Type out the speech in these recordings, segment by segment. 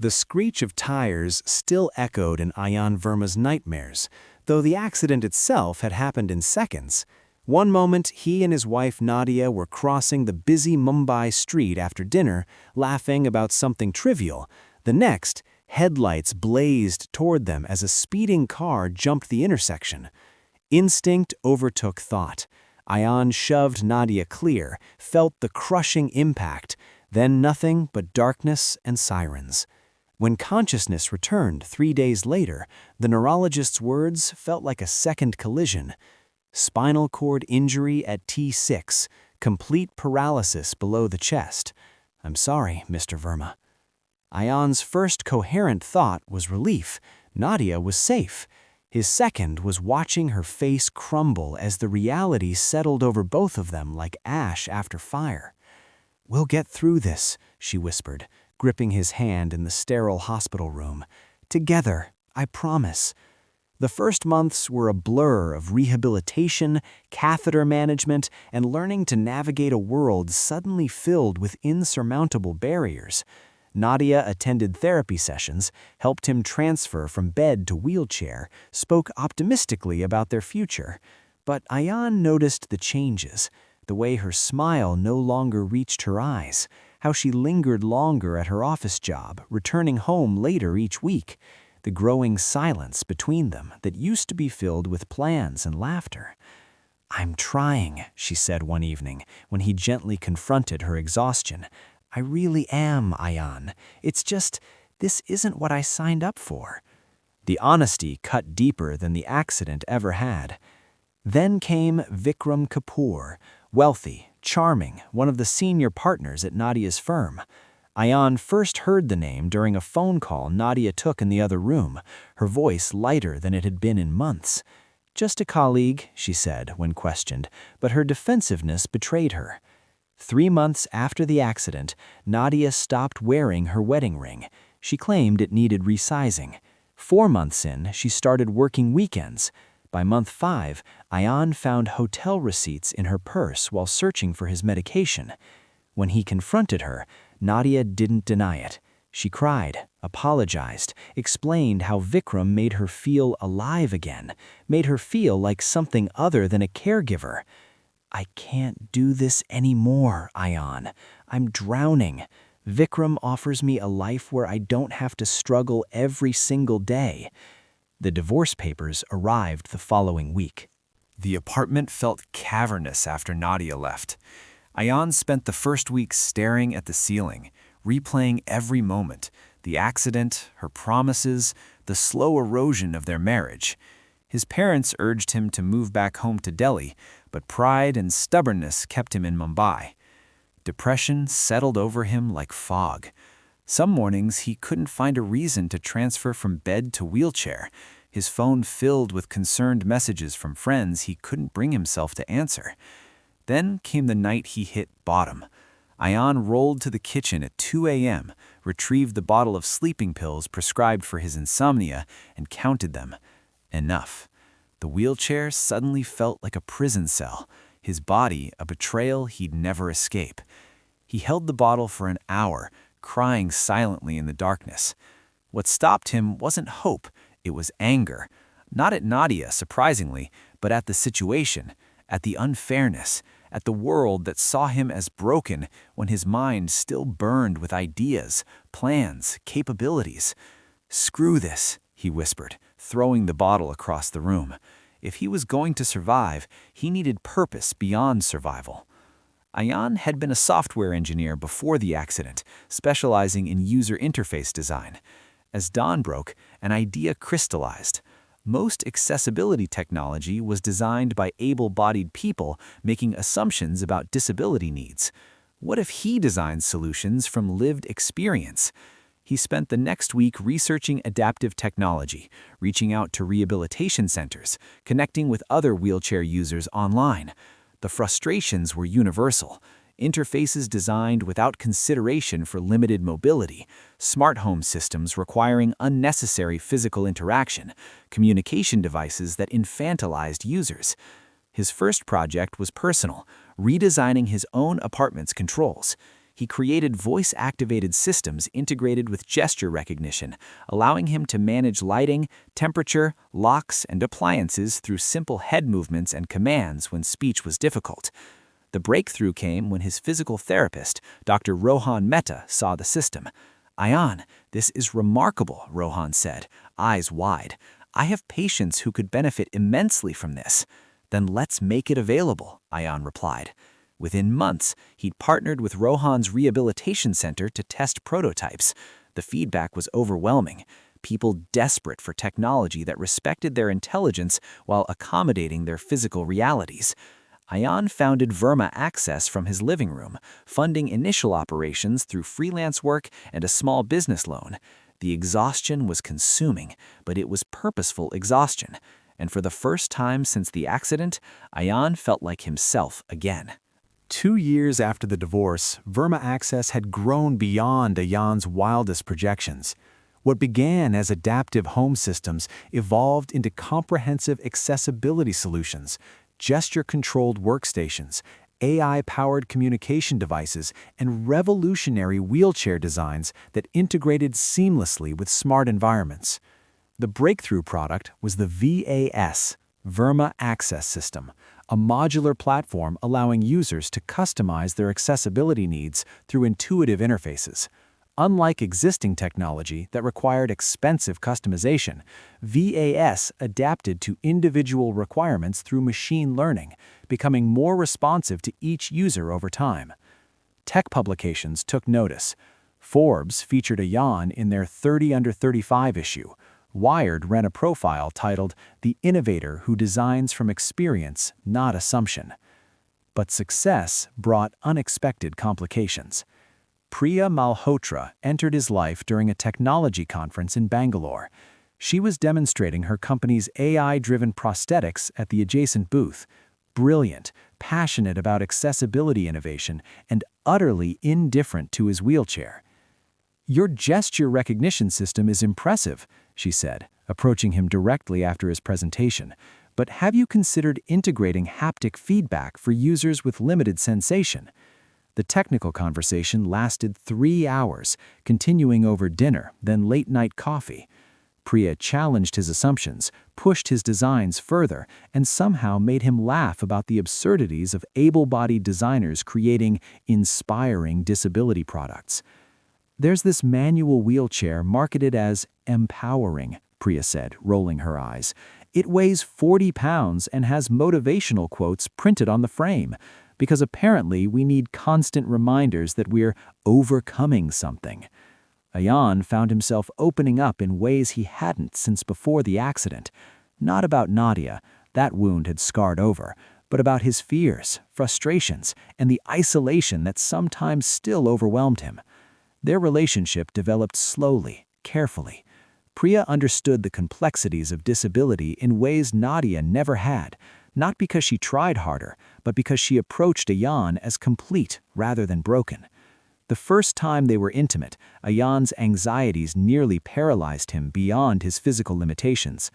The screech of tires still echoed in Ayan Verma's nightmares, though the accident itself had happened in seconds. One moment, he and his wife Nadia were crossing the busy Mumbai street after dinner, laughing about something trivial. The next, headlights blazed toward them as a speeding car jumped the intersection. Instinct overtook thought. Ayan shoved Nadia clear, felt the crushing impact, then nothing but darkness and sirens. When consciousness returned 3 days later, the neurologist's words felt like a second collision. Spinal cord injury at T6, complete paralysis below the chest. "I'm sorry, Mr. Verma." Ayan's first coherent thought was relief. Nadia was safe. His second was watching her face crumble as the reality settled over both of them like ash after fire. "We'll get through this," she whispered, gripping his hand in the sterile hospital room. "Together, I promise." The first months were a blur of rehabilitation, catheter management, and learning to navigate a world suddenly filled with insurmountable barriers. Nadia attended therapy sessions, helped him transfer from bed to wheelchair, spoke optimistically about their future. But Ayan noticed the changes, the way her smile no longer reached her eyes, how she lingered longer at her office job, returning home later each week, the growing silence between them that used to be filled with plans and laughter. "I'm trying," she said one evening, when he gently confronted her exhaustion. "I really am, Ayan. It's just, this isn't what I signed up for." The honesty cut deeper than the accident ever had. Then came Vikram Kapoor, wealthy, charming, one of the senior partners at Nadia's firm. Ayan first heard the name during a phone call Nadia took in the other room, her voice lighter than it had been in months. "Just a colleague," she said when questioned, but her defensiveness betrayed her. 3 months after the accident, Nadia stopped wearing her wedding ring. She claimed it needed resizing. 4 months in, she started working weekends. By month 5, Ayan found hotel receipts in her purse while searching for his medication. When he confronted her, Nadia didn't deny it. She cried, apologized, explained how Vikram made her feel alive again, made her feel like something other than a caregiver. "I can't do this anymore, Ayan. I'm drowning. Vikram offers me a life where I don't have to struggle every single day." The divorce papers arrived the following week. The apartment felt cavernous after Nadia left. Ayan spent the first week staring at the ceiling, replaying every moment, the accident, her promises, the slow erosion of their marriage. His parents urged him to move back home to Delhi, but pride and stubbornness kept him in Mumbai. Depression settled over him like fog. Some mornings he couldn't find a reason to transfer from bed to wheelchair, his phone filled with concerned messages from friends he couldn't bring himself to answer. Then came the night he hit bottom. Ayan rolled to the kitchen at 2 a.m., retrieved the bottle of sleeping pills prescribed for his insomnia, and counted them. Enough. The wheelchair suddenly felt like a prison cell, his body a betrayal he'd never escape. He held the bottle for an hour, crying silently in the darkness. What stopped him wasn't hope, it was anger. Not at Nadia, surprisingly, but at the situation, at the unfairness, at the world that saw him as broken when his mind still burned with ideas, plans, capabilities. "Screw this," he whispered, throwing the bottle across the room. If he was going to survive, he needed purpose beyond survival. Ayan had been a software engineer before the accident, specializing in user interface design. As dawn broke, an idea crystallized. Most accessibility technology was designed by able-bodied people making assumptions about disability needs. What if he designed solutions from lived experience? He spent the next week researching adaptive technology, reaching out to rehabilitation centers, connecting with other wheelchair users online. The frustrations were universal. Interfaces designed without consideration for limited mobility, smart home systems requiring unnecessary physical interaction, communication devices that infantilized users. His first project was personal, redesigning his own apartment's controls. He created voice-activated systems integrated with gesture recognition, allowing him to manage lighting, temperature, locks, and appliances through simple head movements and commands when speech was difficult. The breakthrough came when his physical therapist, Dr. Rohan Mehta, saw the system. "Ayan, this is remarkable," Rohan said, eyes wide. "I have patients who could benefit immensely from this." "Then let's make it available," Ayan replied. Within months, he'd partnered with Rohan's rehabilitation center to test prototypes. The feedback was overwhelming. People desperate for technology that respected their intelligence while accommodating their physical realities. Ayan founded Verma Access from his living room, funding initial operations through freelance work and a small business loan. The exhaustion was consuming, but it was purposeful exhaustion. And for the first time since the accident, Ayan felt like himself again. 2 years after the divorce, Verma Access had grown beyond Ayan's wildest projections. What began as adaptive home systems evolved into comprehensive accessibility solutions, gesture-controlled workstations, AI-powered communication devices, and revolutionary wheelchair designs that integrated seamlessly with smart environments. The breakthrough product was the VAS, Verma Access System, a modular platform allowing users to customize their accessibility needs through intuitive interfaces. Unlike existing technology that required expensive customization, VAS adapted to individual requirements through machine learning, becoming more responsive to each user over time. Tech publications took notice. Forbes featured Ayan in their 30 Under 35 issue. Wired ran a profile titled "The Innovator Who Designs from Experience, Not Assumption." But success brought unexpected complications. Priya Malhotra entered his life during a technology conference in Bangalore. She was demonstrating her company's AI-driven prosthetics at the adjacent booth. Brilliant, passionate about accessibility innovation, and utterly indifferent to his wheelchair. "Your gesture recognition system is impressive," she said, approaching him directly after his presentation. "But have you considered integrating haptic feedback for users with limited sensation?" The technical conversation lasted 3 hours, continuing over dinner, then late-night coffee. Priya challenged his assumptions, pushed his designs further, and somehow made him laugh about the absurdities of able-bodied designers creating inspiring disability products. "There's this manual wheelchair marketed as empowering," Priya said, rolling her eyes. "It weighs 40 pounds and has motivational quotes printed on the frame, because apparently we need constant reminders that we're overcoming something." Ayan found himself opening up in ways he hadn't since before the accident. Not about Nadia, that wound had scarred over, but about his fears, frustrations, and the isolation that sometimes still overwhelmed him. Their relationship developed slowly, carefully. Priya understood the complexities of disability in ways Nadia never had, not because she tried harder, but because she approached Ayan as complete rather than broken. The first time they were intimate, Ayan's anxieties nearly paralyzed him beyond his physical limitations.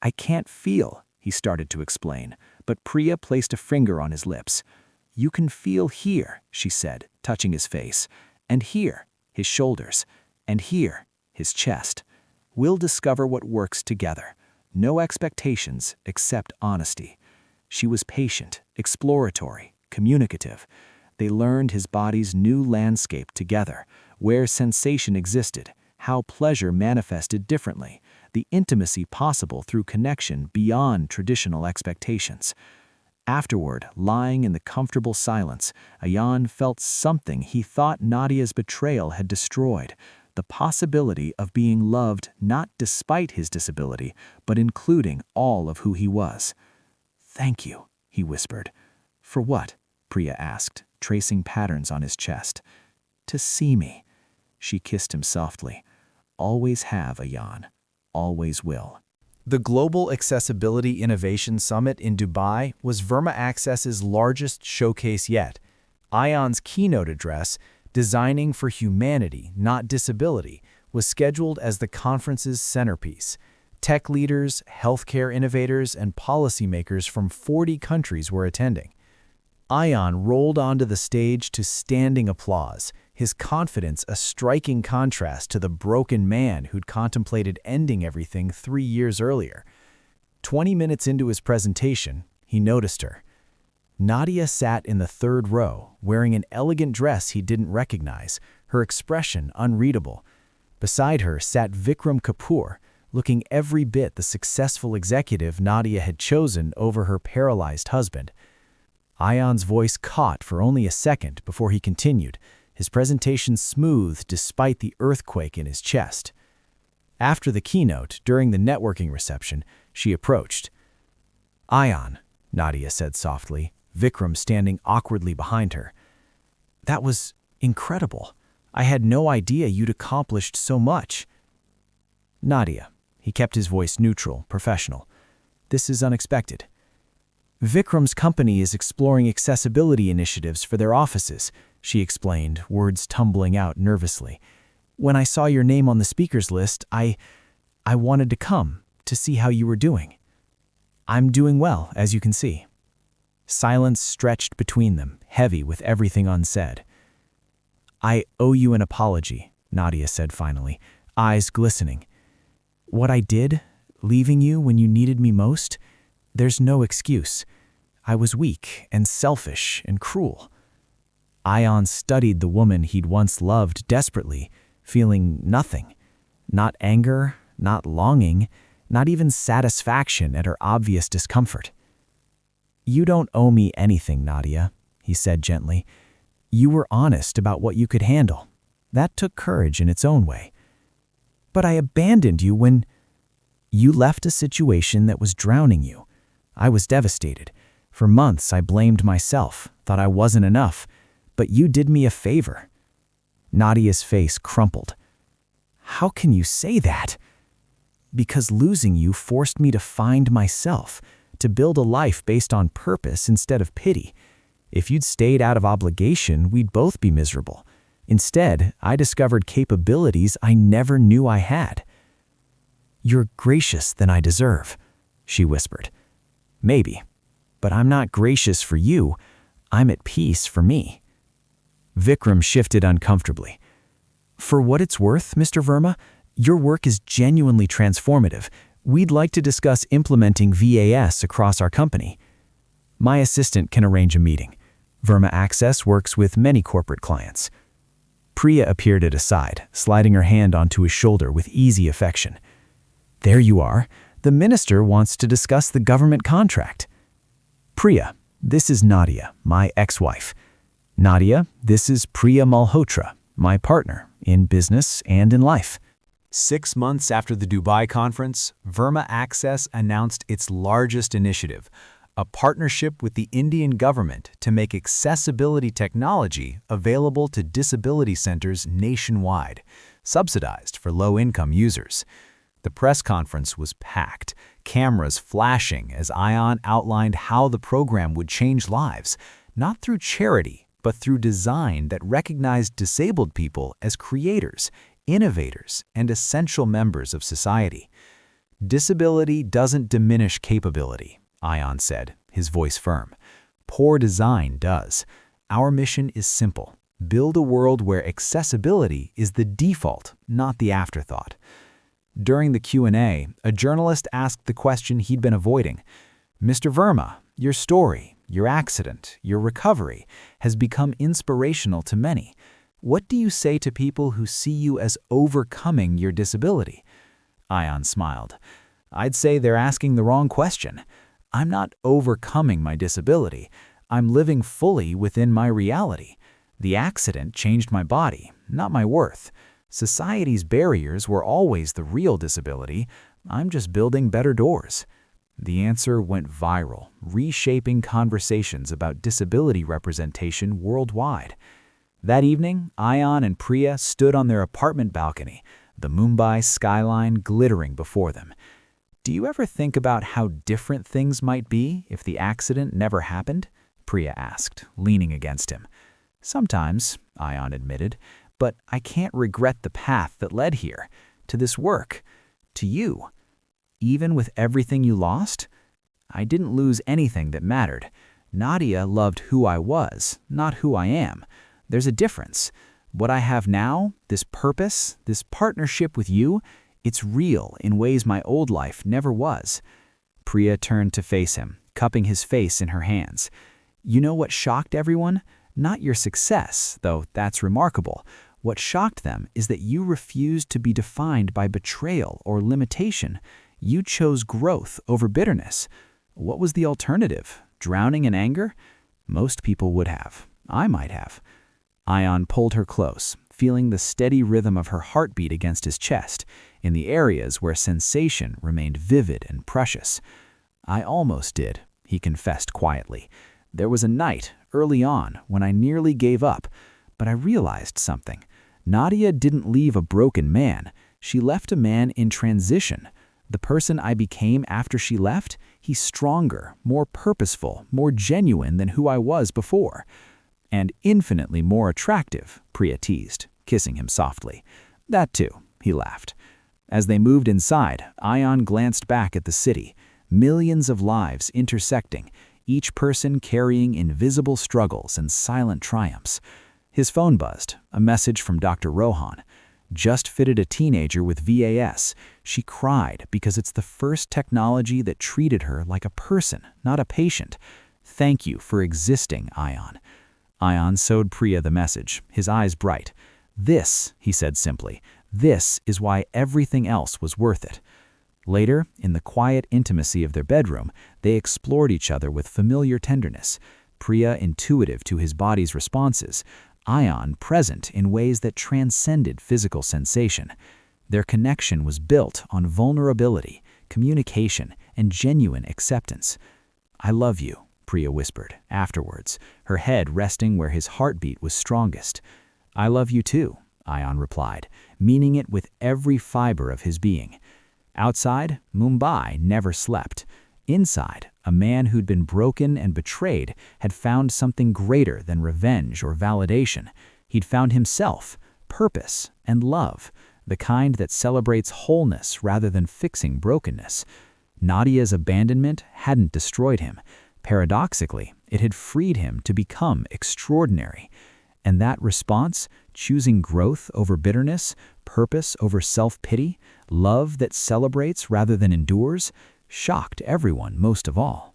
"I can't feel," he started to explain, but Priya placed a finger on his lips. "You can feel here," she said, touching his face, "and here, his shoulders, and here, his chest. We'll discover what works together. No expectations except honesty." She was patient, exploratory, communicative. They learned his body's new landscape together, where sensation existed, how pleasure manifested differently, the intimacy possible through connection beyond traditional expectations. Afterward, lying in the comfortable silence, Ayan felt something he thought Nadia's betrayal had destroyed, the possibility of being loved not despite his disability, but including all of who he was. "Thank you," he whispered. "For what?" Priya asked, tracing patterns on his chest. "To see me." She kissed him softly. "Always have, Ayan. Always will." The Global Accessibility Innovation Summit in Dubai was Verma Access's largest showcase yet. Ayan's keynote address, "Designing for Humanity, Not Disability," was scheduled as the conference's centerpiece. Tech leaders, healthcare innovators, and policymakers from 40 countries were attending. Ion rolled onto the stage to standing applause, his confidence a striking contrast to the broken man who'd contemplated ending everything 3 years earlier. 20 minutes into his presentation, he noticed her. Nadia sat in the third row, wearing an elegant dress he didn't recognize, her expression unreadable. Beside her sat Vikram Kapoor, looking every bit the successful executive Nadia had chosen over her paralyzed husband. Ion's voice caught for only a second before he continued, his presentation smooth despite the earthquake in his chest. After the keynote, during the networking reception, she approached. "Ion," Nadia said softly, Vikram standing awkwardly behind her. "That was incredible. I had no idea you'd accomplished so much." "Nadia," he kept his voice neutral, professional. "This is unexpected. Vikram's company is exploring accessibility initiatives for their offices," she explained, words tumbling out nervously. "When I saw your name on the speakers list, I wanted to come to see how you were doing." "I'm doing well, as you can see." Silence stretched between them, heavy with everything unsaid. "I owe you an apology," Nadia said finally, eyes glistening. "What I did, leaving you when you needed me most, there's no excuse. I was weak and selfish and cruel." Ion studied the woman he'd once loved desperately, feeling nothing. Not anger, not longing, not even satisfaction at her obvious discomfort. "You don't owe me anything, Nadia," he said gently. "You were honest about what you could handle. That took courage in its own way. But I abandoned you when you left a situation that was drowning you. I was devastated. For months I blamed myself, thought I wasn't enough, but you did me a favor." Nadia's face crumpled. "How can you say that?" "Because losing you forced me to find myself, to build a life based on purpose instead of pity. If you'd stayed out of obligation, we'd both be miserable. Instead, I discovered capabilities I never knew I had." "You're gracious than I deserve," she whispered. "Maybe, but I'm not gracious for you. I'm at peace for me." Vikram shifted uncomfortably. "For what it's worth, Mr. Verma, your work is genuinely transformative. We'd like to discuss implementing VAS across our company." "My assistant can arrange a meeting. Verma Access works with many corporate clients." Priya appeared at his side, sliding her hand onto his shoulder with easy affection. "There you are. The minister wants to discuss the government contract." "Priya, this is Nadia, my ex-wife. Nadia, this is Priya Malhotra, my partner in business and in life." 6 months after the Dubai conference, Verma Access announced its largest initiative, a partnership with the Indian government to make accessibility technology available to disability centers nationwide, subsidized for low-income users. The press conference was packed, cameras flashing as Ion outlined how the program would change lives, not through charity, but through design that recognized disabled people as creators, innovators, and essential members of society. "Disability doesn't diminish capability," Ion said, his voice firm. "Poor design does. Our mission is simple. Build a world where accessibility is the default, not the afterthought." During the Q&A, a journalist asked the question he'd been avoiding. "Mr. Verma, your story, your accident, your recovery has become inspirational to many. What do you say to people who see you as overcoming your disability?" Ion smiled. "I'd say they're asking the wrong question. I'm not overcoming my disability. I'm living fully within my reality. The accident changed my body, not my worth. Society's barriers were always the real disability. I'm just building better doors." The answer went viral, reshaping conversations about disability representation worldwide. That evening, Ion and Priya stood on their apartment balcony, the Mumbai skyline glittering before them. "Do you ever think about how different things might be if the accident never happened?" Priya asked, leaning against him. "Sometimes," Ion admitted, "but I can't regret the path that led here, to this work, to you. Even with everything you lost, I didn't lose anything that mattered. Nadia loved who I was, not who I am. There's a difference. What I have now, this purpose, this partnership with you, it's real in ways my old life never was." Priya turned to face him, cupping his face in her hands. "You know what shocked everyone? Not your success, though that's remarkable. What shocked them is that you refused to be defined by betrayal or limitation. You chose growth over bitterness. What was the alternative? Drowning in anger? Most people would have. I might have." Ion pulled her close, feeling the steady rhythm of her heartbeat against his chest, in the areas where sensation remained vivid and precious. "I almost did," he confessed quietly. "There was a night, early on, when I nearly gave up, but I realized something. Nadia didn't leave a broken man. She left a man in transition. The person I became after she left, he's stronger, more purposeful, more genuine than who I was before. And infinitely more attractive," Priya teased, kissing him softly. "That too," he laughed. As they moved inside, Ion glanced back at the city, millions of lives intersecting, each person carrying invisible struggles and silent triumphs. His phone buzzed, a message from Dr. Rohan. "Just fitted a teenager with VAS. She cried because it's the first technology that treated her like a person, not a patient. Thank you for existing, Ion." Ion showed Priya the message, his eyes bright. "This," he said simply, "this is why everything else was worth it." Later, in the quiet intimacy of their bedroom, they explored each other with familiar tenderness. Priya intuitive to his body's responses, Ion present in ways that transcended physical sensation. Their connection was built on vulnerability, communication, and genuine acceptance. "I love you," Priya whispered, afterwards, her head resting where his heartbeat was strongest. "I love you too," Ion replied, meaning it with every fiber of his being. Outside, Mumbai never slept. Inside, a man who'd been broken and betrayed had found something greater than revenge or validation. He'd found himself, purpose, and love, the kind that celebrates wholeness rather than fixing brokenness. Nadia's abandonment hadn't destroyed him. Paradoxically, it had freed him to become extraordinary. And that response, choosing growth over bitterness, purpose over self-pity, love that celebrates rather than endures, shocked everyone most of all.